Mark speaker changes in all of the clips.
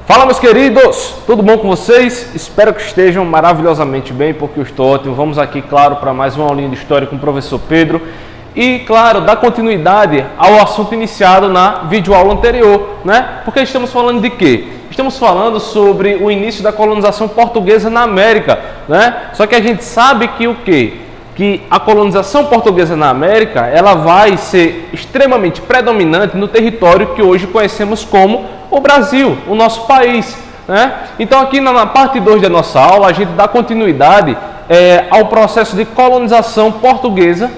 Speaker 1: Fala, meus queridos, tudo bom com vocês? Espero que estejam maravilhosamente bem, porque eu estou ótimo. Vamos aqui, claro, para mais uma aulinha de história com o professor Pedro e, claro, dar continuidade ao assunto iniciado na videoaula anterior, né? Porque estamos falando de quê? Estamos falando sobre o início da colonização portuguesa na América, né? Só que a gente sabe que o quê? Que a colonização portuguesa na América, ela vai ser extremamente predominante no território que hoje conhecemos como o Brasil, o nosso país, né? Então aqui na parte 2 da nossa aula, a gente dá continuidade ao processo de colonização portuguesa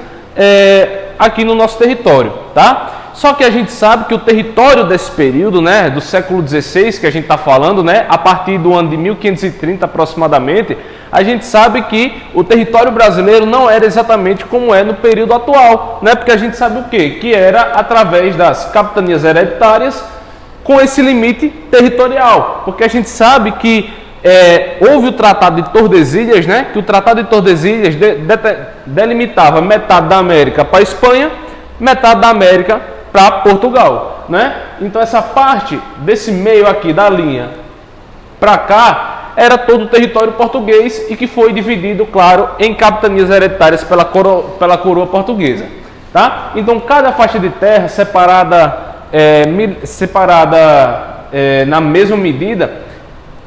Speaker 1: aqui no nosso território, tá? Só que a gente sabe que o território desse período, né, do século XVI, que a gente está falando, né, a partir do ano de 1530 aproximadamente, a gente sabe que o território brasileiro não era exatamente como é no período atual, né, porque a gente sabe o quê? Que era através das capitanias hereditárias com esse limite territorial, porque a gente sabe que houve o Tratado de Tordesilhas, né, que o Tratado de Tordesilhas delimitava metade da América para a Espanha, metade da América para Portugal, né? Então essa parte desse meio aqui da linha para cá era todo o território português e que foi dividido, claro, em capitanias hereditárias pela coroa portuguesa, tá? Então cada faixa de terra separada na mesma medida,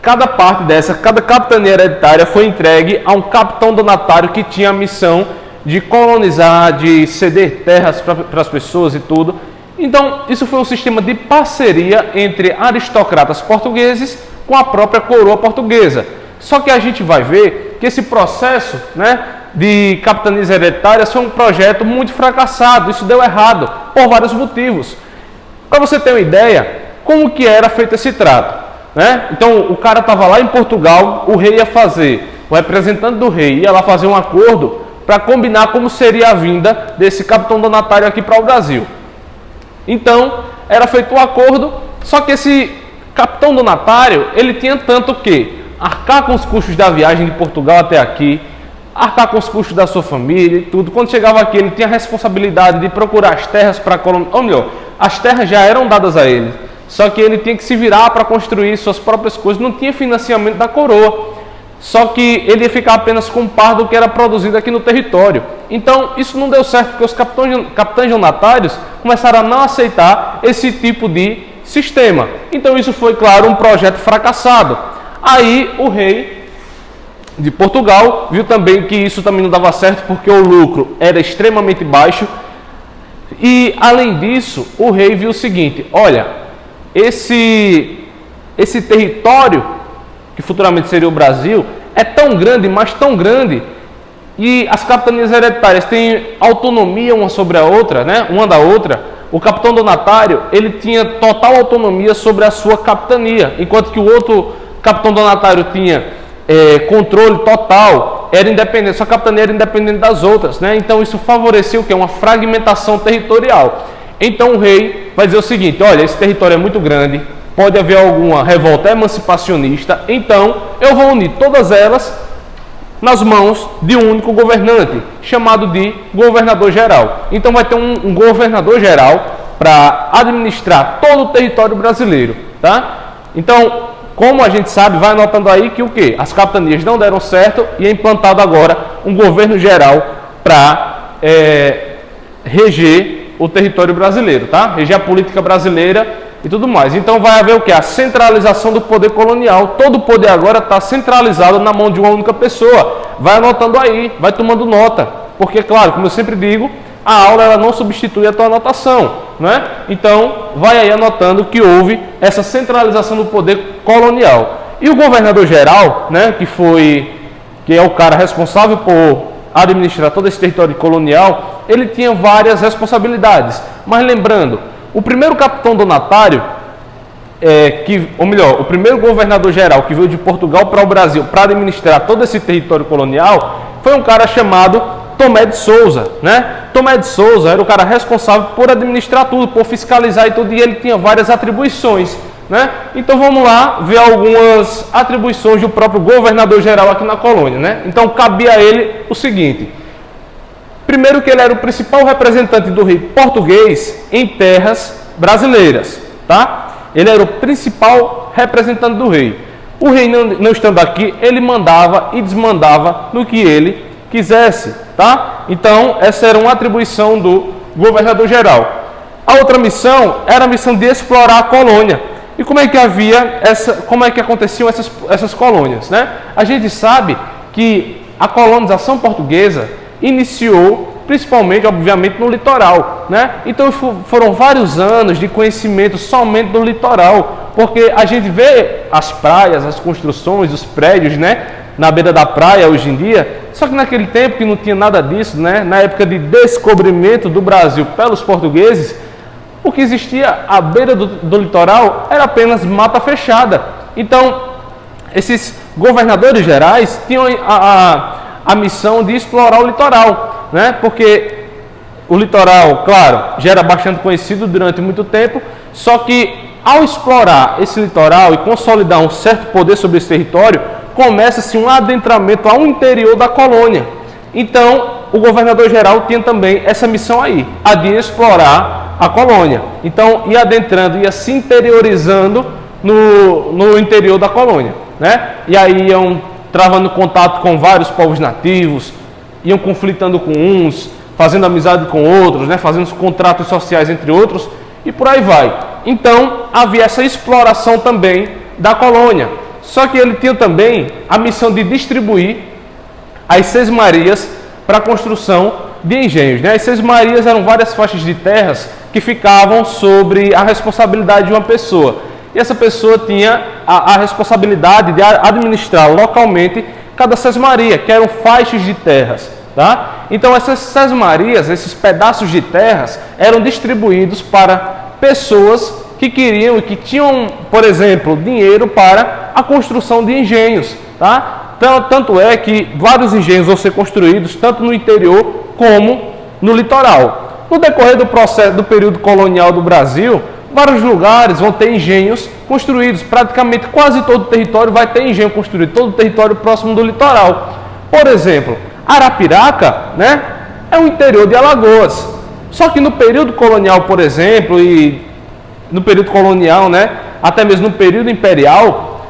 Speaker 1: cada parte dessa, cada capitania hereditária foi entregue a um capitão donatário que tinha a missão de colonizar, de ceder terras para as pessoas e tudo. Então, isso foi um sistema de parceria entre aristocratas portugueses com a própria coroa portuguesa. Só que a gente vai ver que esse processo, né, de capitanias hereditárias foi um projeto muito fracassado. Isso deu errado por vários motivos. Para você ter uma ideia, como que era feito esse trato, né? Então, o cara estava lá em Portugal, o rei ia fazer, o representante do rei ia lá fazer um acordo para combinar como seria a vinda desse capitão donatário aqui para o Brasil. Então, era feito um acordo, só que esse capitão donatário, ele tinha tanto que arcar com os custos da viagem de Portugal até aqui, arcar com os custos da sua família e tudo. Quando chegava aqui, ele tinha a responsabilidade de procurar as terras para colonizar, ou melhor, as terras já eram dadas a ele, só que ele tinha que se virar para construir suas próprias coisas, não tinha financiamento da coroa. Só que ele ia ficar apenas com parte do que era produzido aqui no território. Então, isso não deu certo, porque os capitães donatários começaram a não aceitar esse tipo de sistema. Então, isso foi, claro, um projeto fracassado. Aí, o rei de Portugal viu também que isso também não dava certo, porque o lucro era extremamente baixo. E, além disso, o rei viu o seguinte: olha, esse território que futuramente seria o Brasil, é tão grande, mas tão grande, e as capitanias hereditárias têm autonomia uma sobre a outra, né? Uma da outra. O capitão donatário, ele tinha total autonomia sobre a sua capitania, enquanto que o outro capitão donatário tinha controle total, era independente, sua capitania era independente das outras, né? Então isso favoreceu o quê? Uma fragmentação territorial. Então o rei vai dizer o seguinte: olha, esse território é muito grande, pode haver alguma revolta emancipacionista, então eu vou unir todas elas nas mãos de um único governante, chamado de governador-geral. Então vai ter um governador-geral para administrar todo o território brasileiro, tá? Então, como a gente sabe, vai anotando aí que o quê? As capitanias não deram certo e é implantado agora um governo-geral para reger o território brasileiro, tá? Reger a política brasileira e tudo mais. Então vai haver o que? A centralização do poder colonial. Todo o poder agora está centralizado na mão de uma única pessoa. Vai anotando aí, vai tomando nota. Porque, claro, como eu sempre digo, a aula ela não substitui a tua anotação, né? Então vai aí anotando que houve essa centralização do poder colonial. E o governador-geral, né, que é o cara responsável por administrar todo esse território colonial, ele tinha várias responsabilidades. Mas lembrando, o primeiro capitão donatário, o primeiro governador-geral que veio de Portugal para o Brasil para administrar todo esse território colonial, foi um cara chamado Tomé de Souza, né? Tomé de Souza era o cara responsável por administrar tudo, por fiscalizar e tudo, e ele tinha várias atribuições, né? Então vamos lá ver algumas atribuições do próprio governador-geral aqui na colônia, né? Então cabia a ele o seguinte: primeiro, que ele era o principal representante do rei português em terras brasileiras, tá? Ele era o principal representante do rei. O rei não estando aqui, ele mandava e desmandava no que ele quisesse, tá? Então, essa era uma atribuição do governador geral. A outra missão era a missão de explorar a colônia. E como é que aconteciam essas colônias, né? A gente sabe que a colonização portuguesa iniciou principalmente, obviamente, no litoral, né? Então foram vários anos de conhecimento somente do litoral, porque a gente vê as praias, as construções, os prédios, né, na beira da praia hoje em dia, só que naquele tempo que não tinha nada disso, né, na época de descobrimento do Brasil pelos portugueses, o que existia à beira do litoral era apenas mata fechada. Então, esses governadores gerais tinham a missão de explorar o litoral, né? Porque o litoral, claro, já era bastante conhecido durante muito tempo, só que ao explorar esse litoral e consolidar um certo poder sobre esse território, começa-se um adentramento ao interior da colônia. Então, o governador geral tinha também essa missão aí, a de explorar a colônia. Então, ia adentrando, ia se interiorizando no interior da colônia, né? E aí iam travando contato com vários povos nativos, iam conflitando com uns, fazendo amizade com outros, né? Fazendo os contratos sociais entre outros, e por aí vai. Então, havia essa exploração também da colônia. Só que ele tinha também a missão de distribuir as sesmarias para a construção de engenhos, né? As sesmarias eram várias faixas de terras que ficavam sobre a responsabilidade de uma pessoa. E essa pessoa tinha a responsabilidade de administrar localmente cada sesmaria, que eram faixas de terras, tá? Então essas sesmarias, esses pedaços de terras, eram distribuídos para pessoas que queriam e que tinham, por exemplo, dinheiro para a construção de engenhos, tá? Tanto é que vários engenhos vão ser construídos tanto no interior como no litoral. No decorrer do processo do período colonial do Brasil, vários lugares vão ter engenhos construídos, praticamente quase todo o território vai ter engenho construído, todo o território próximo do litoral. Por exemplo, Arapiraca, né, é o interior de Alagoas. Só que no período colonial, por exemplo, e no período colonial, né, até mesmo no período imperial,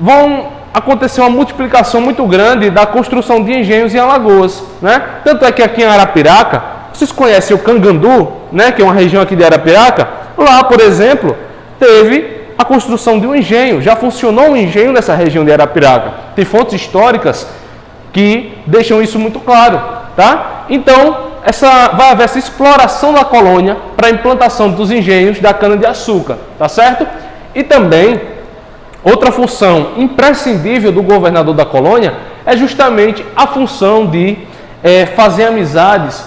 Speaker 1: vão acontecer uma multiplicação muito grande da construção de engenhos em Alagoas, né? Tanto é que aqui em Arapiraca, vocês conhecem o Cangandu, né, que é uma região aqui de Arapiraca? Lá, por exemplo, teve a construção de um engenho, já funcionou um engenho nessa região de Arapiraca. Tem fontes históricas que deixam isso muito claro, tá? Então, vai haver essa exploração da colônia para a implantação dos engenhos da cana-de-açúcar, tá certo? E também, outra função imprescindível do governador da colônia é justamente a função de fazer amizades,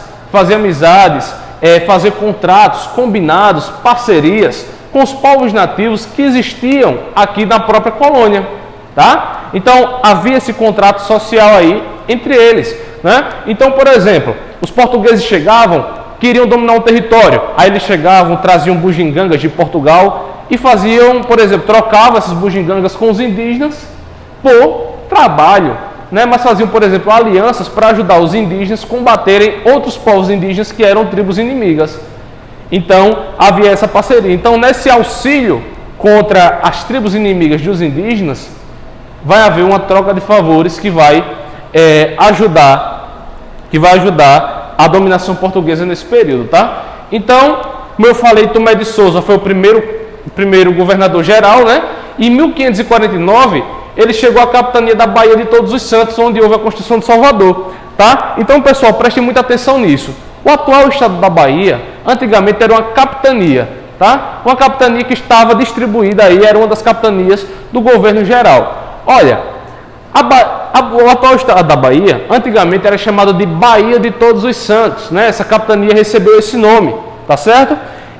Speaker 1: fazer contratos, combinados, parcerias com os povos nativos que existiam aqui na própria colônia, tá? Então, havia esse contrato social aí entre eles, né? Então, por exemplo, os portugueses chegavam, queriam dominar um território, aí eles chegavam, traziam bugigangas de Portugal e faziam, por exemplo, trocavam essas bugigangas com os indígenas por trabalho, né? Mas faziam, por exemplo, alianças para ajudar os indígenas a combaterem outros povos indígenas que eram tribos inimigas. Então, havia essa parceria. Então, nesse auxílio contra as tribos inimigas dos indígenas, vai haver uma troca de favores que vai ajudar a dominação portuguesa nesse período, tá? Então, como eu falei, Tomé de Souza foi o primeiro governador geral, né? E em 1549, ele chegou à capitania da Baía de Todos os Santos, onde houve a construção de Salvador, tá? Então, pessoal, prestem muita atenção nisso. O atual estado da Bahia, antigamente era uma capitania, tá? Uma capitania que estava distribuída aí, era uma das capitanias do governo geral. Olha, o atual estado da Bahia, antigamente era chamado de Baía de Todos os Santos, né? Essa capitania recebeu esse nome, tá certo?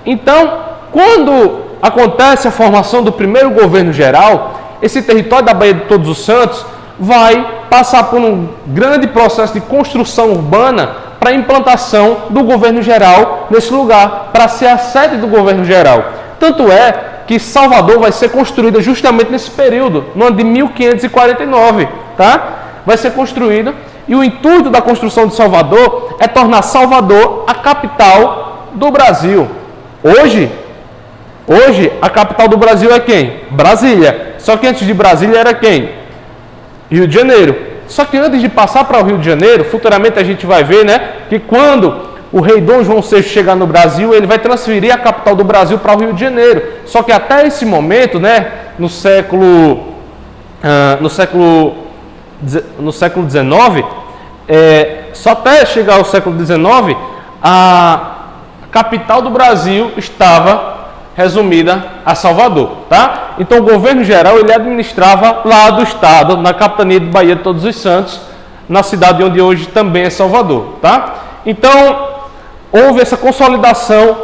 Speaker 1: Então, quando acontece a formação do primeiro governo geral, esse território da Baía de Todos os Santos vai passar por um grande processo de construção urbana para a implantação do governo geral nesse lugar, para ser a sede do governo geral. Tanto é que Salvador vai ser construída justamente nesse período, no ano de 1549, tá? Vai ser construída, e o intuito da construção de Salvador é tornar Salvador a capital do Brasil. Hoje, Hoje, a capital do Brasil é quem? Brasília. Só que antes de Brasília era quem? Rio de Janeiro. Só que antes de passar para o Rio de Janeiro, futuramente a gente vai ver, né, que quando o rei Dom João VI chegar no Brasil, ele vai transferir a capital do Brasil para o Rio de Janeiro. Só que até esse momento, né, no século XIX, só até chegar ao século XIX, a capital do Brasil estava resumida a Salvador, tá? Então o governo geral ele administrava lá do estado, na capitania de Bahia de Todos os Santos, na cidade onde hoje também é Salvador, tá? Então houve essa consolidação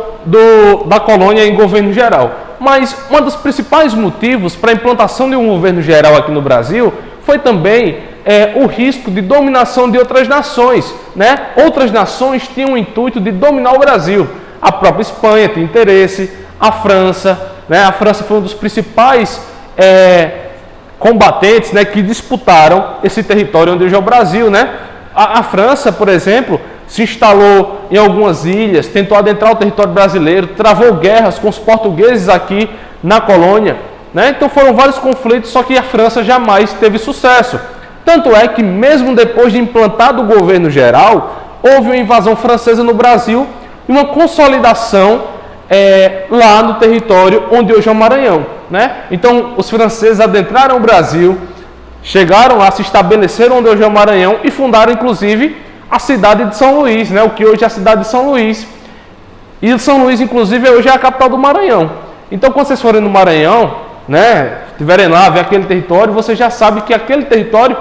Speaker 1: da colônia em governo geral. Mas um dos principais motivos para a implantação de um governo geral aqui no Brasil foi também o risco de dominação de outras nações, né? Outras nações tinham o intuito de dominar o Brasil. A própria Espanha tinha interesse, a França, né? A França foi um dos principais combatentes, né, que disputaram esse território onde hoje é o Brasil, né? A França, por exemplo, se instalou em algumas ilhas, tentou adentrar o território brasileiro, travou guerras com os portugueses aqui na colônia, né? Então foram vários conflitos, só que a França jamais teve sucesso. Tanto é que mesmo depois de implantado o governo geral, houve uma invasão francesa no Brasil e uma consolidação lá no território onde hoje é o Maranhão, né? Então os franceses adentraram o Brasil, chegaram lá, se estabeleceram onde hoje é o Maranhão e fundaram inclusive a cidade de São Luís, né? O que hoje é a cidade de São Luís. E São Luís inclusive hoje é a capital do Maranhão. Então quando vocês forem no Maranhão, né, estiverem lá, ver aquele território, você já sabe que aquele território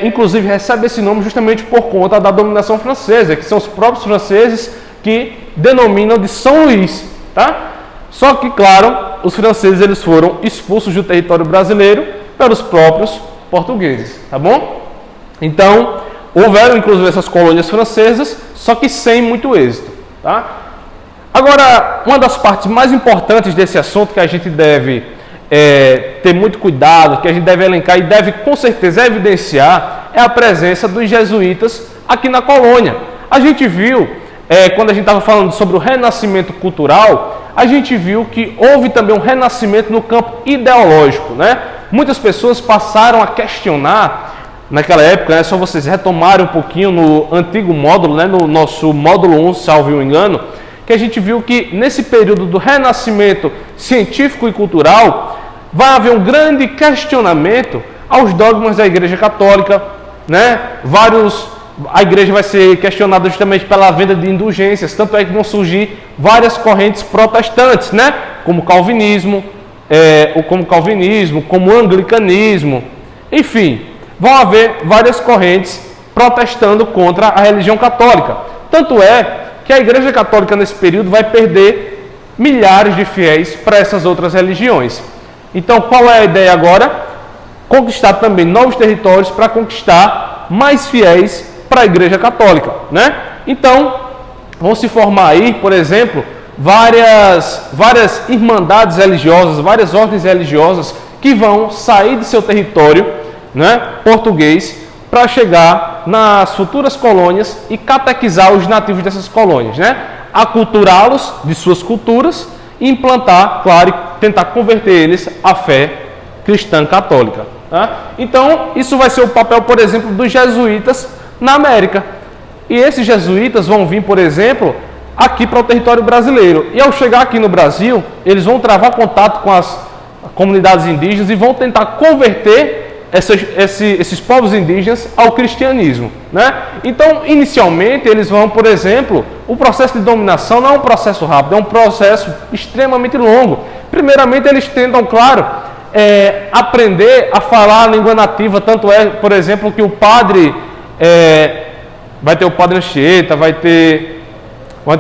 Speaker 1: inclusive recebe esse nome justamente por conta da dominação francesa, que são os próprios franceses que denominam de São Luís, tá? Só que, claro, os franceses eles foram expulsos do território brasileiro pelos próprios portugueses, tá bom? Então, houveram inclusive essas colônias francesas, só que sem muito êxito, tá? Agora, uma das partes mais importantes desse assunto que a gente deve ter muito cuidado, que a gente deve elencar e deve com certeza evidenciar, é a presença dos jesuítas aqui na colônia. A gente viu, quando a gente estava falando sobre o renascimento cultural, a gente viu que houve também um renascimento no campo ideológico, né? Muitas pessoas passaram a questionar, naquela época, é só vocês retomarem um pouquinho no antigo módulo, né? No nosso módulo 1, salvo o engano, que a gente viu que nesse período do renascimento científico e cultural, vai haver um grande questionamento aos dogmas da Igreja Católica, né? A igreja vai ser questionada justamente pela venda de indulgências, tanto é que vão surgir várias correntes protestantes, né? Como calvinismo, como anglicanismo, enfim, vão haver várias correntes protestando contra a religião católica. Tanto é que a Igreja Católica nesse período vai perder milhares de fiéis para essas outras religiões. Então, qual é a ideia agora? Conquistar também novos territórios para conquistar mais fiéis para a Igreja Católica, né? Então, vão se formar aí, por exemplo, várias irmandades religiosas, várias ordens religiosas que vão sair de seu território, né, português, para chegar nas futuras colônias e catequizar os nativos dessas colônias, né? Aculturá-los de suas culturas e implantar, claro, e tentar converter eles à fé cristã católica, tá? Então, isso vai ser o papel, por exemplo, dos jesuítas na América. E esses jesuítas vão vir, por exemplo, aqui para o território brasileiro. E ao chegar aqui no Brasil, eles vão travar contato com as comunidades indígenas e vão tentar converter esses povos indígenas ao cristianismo, né? Então, inicialmente, eles vão, por exemplo, o processo de dominação não é um processo rápido, é um processo extremamente longo. Primeiramente, eles tentam, claro, aprender a falar a língua nativa, tanto é, por exemplo, que o padre, vai ter o padre Anchieta, vai ter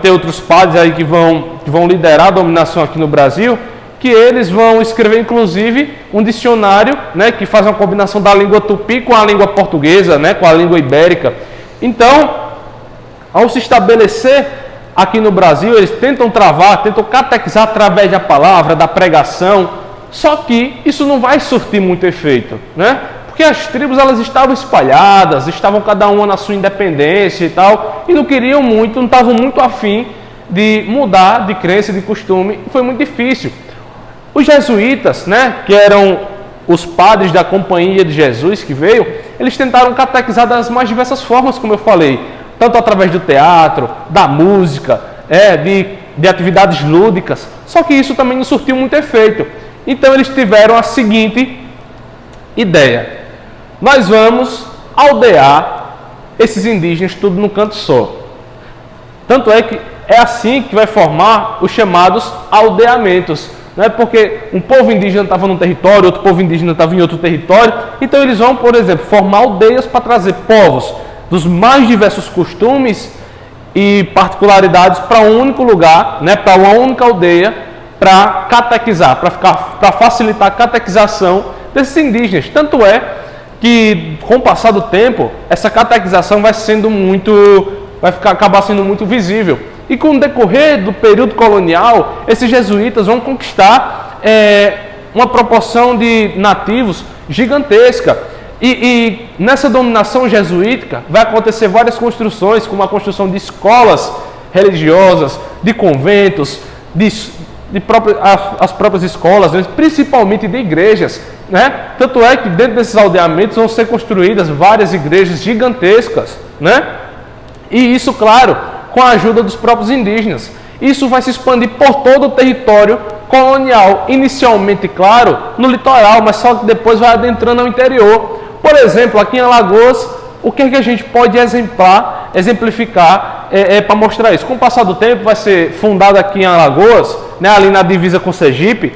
Speaker 1: outros padres aí que vão liderar a dominação aqui no Brasil, que eles vão escrever, inclusive, um dicionário, né, que faz uma combinação da língua tupi com a língua portuguesa, né, com a língua ibérica. Então, ao se estabelecer aqui no Brasil, eles tentam catequizar através da palavra, da pregação, só que isso não vai surtir muito efeito, né? Porque as tribos elas estavam espalhadas, estavam cada uma na sua independência e tal, e não estavam muito afim de mudar de crença, de costume, e foi muito difícil. Os jesuítas, né, que eram os padres da Companhia de Jesus que veio, eles tentaram catequizar das mais diversas formas, como eu falei, tanto através do teatro, da música, de atividades lúdicas, só que isso também não surtiu muito efeito. Então eles tiveram a seguinte ideia: nós vamos aldear esses indígenas tudo num canto só. Tanto é que é assim que vai formar os chamados aldeamentos. Não é porque um povo indígena estava num território, outro povo indígena estava em outro território. Então eles vão, por exemplo, formar aldeias para trazer povos dos mais diversos costumes e particularidades para um único lugar, né, para uma única aldeia, para catequizar, para facilitar a catequização desses indígenas. Tanto é que, com o passar do tempo, essa catequização vai acabar sendo muito visível. E com o decorrer do período colonial, esses jesuítas vão conquistar uma proporção de nativos gigantesca. E nessa dominação jesuítica vai acontecer várias construções, como a construção de escolas religiosas, de conventos, as próprias escolas, principalmente de igrejas, né? Tanto é que dentro desses aldeamentos vão ser construídas várias igrejas gigantescas, né? E isso, claro, com a ajuda dos próprios indígenas. Isso vai se expandir por todo o território colonial, inicialmente, claro, no litoral, mas só que depois vai adentrando ao interior. Por exemplo, aqui em Alagoas, o que a gente pode exemplificar para mostrar isso? Com o passar do tempo, vai ser fundado aqui em Alagoas, né, ali na divisa com Sergipe,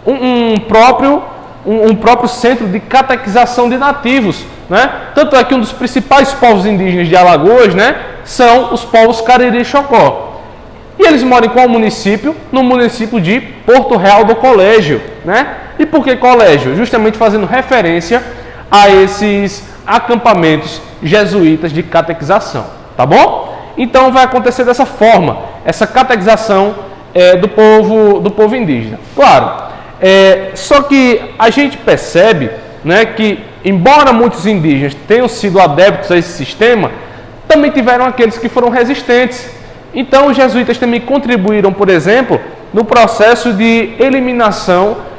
Speaker 1: um próprio centro de catequização de nativos, né? Tanto é que um dos principais povos indígenas de Alagoas, né, são os povos Cariri e Chocó. E eles moram em qual município? No município de Porto Real do Colégio, né? E por que colégio? Justamente fazendo referência a esses acampamentos jesuítas de catequização, tá bom? Então vai acontecer dessa forma, essa catequização do povo indígena. Claro, só que a gente percebe, né, que embora muitos indígenas tenham sido adeptos a esse sistema, também tiveram aqueles que foram resistentes. Então os jesuítas também contribuíram, por exemplo, no processo de eliminação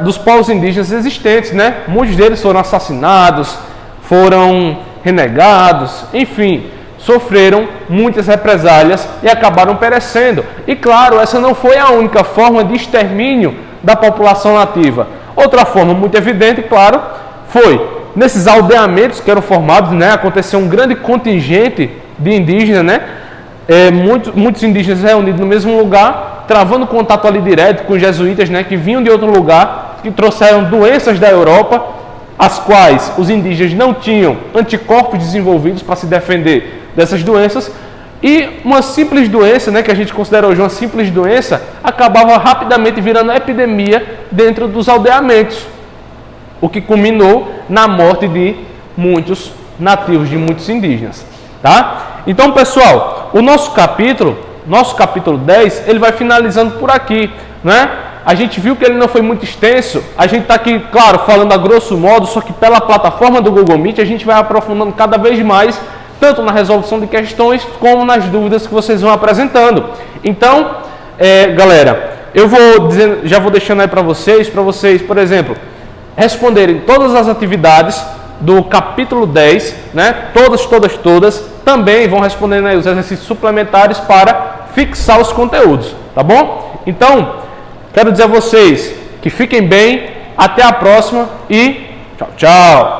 Speaker 1: dos povos indígenas existentes, né? Muitos deles foram assassinados, foram renegados, enfim, sofreram muitas represálias e acabaram perecendo. E claro, essa não foi a única forma de extermínio da população nativa. Outra forma muito evidente, claro, foi nesses aldeamentos que eram formados, né? Aconteceu um grande contingente de indígenas, né? Muitos indígenas reunidos no mesmo lugar, travando contato ali direto com os jesuítas, né, que vinham de outro lugar, que trouxeram doenças da Europa, as quais os indígenas não tinham anticorpos desenvolvidos para se defender dessas doenças, e uma simples doença, né, que a gente considera hoje uma simples doença, acabava rapidamente virando epidemia dentro dos aldeamentos, o que culminou na morte de muitos nativos, de muitos indígenas. Tá? Então, pessoal, o nosso capítulo 10, ele vai finalizando por aqui, né? A gente viu que ele não foi muito extenso, a gente está aqui, claro, falando a grosso modo, só que pela plataforma do Google Meet a gente vai aprofundando cada vez mais, tanto na resolução de questões, como nas dúvidas que vocês vão apresentando. Então, galera, eu já vou deixando aí para vocês, por exemplo, responderem todas as atividades do capítulo 10, né? Todas, também vão respondendo aí os exercícios suplementares para fixar os conteúdos, tá bom? Então, quero dizer a vocês que fiquem bem, até a próxima e tchau, tchau!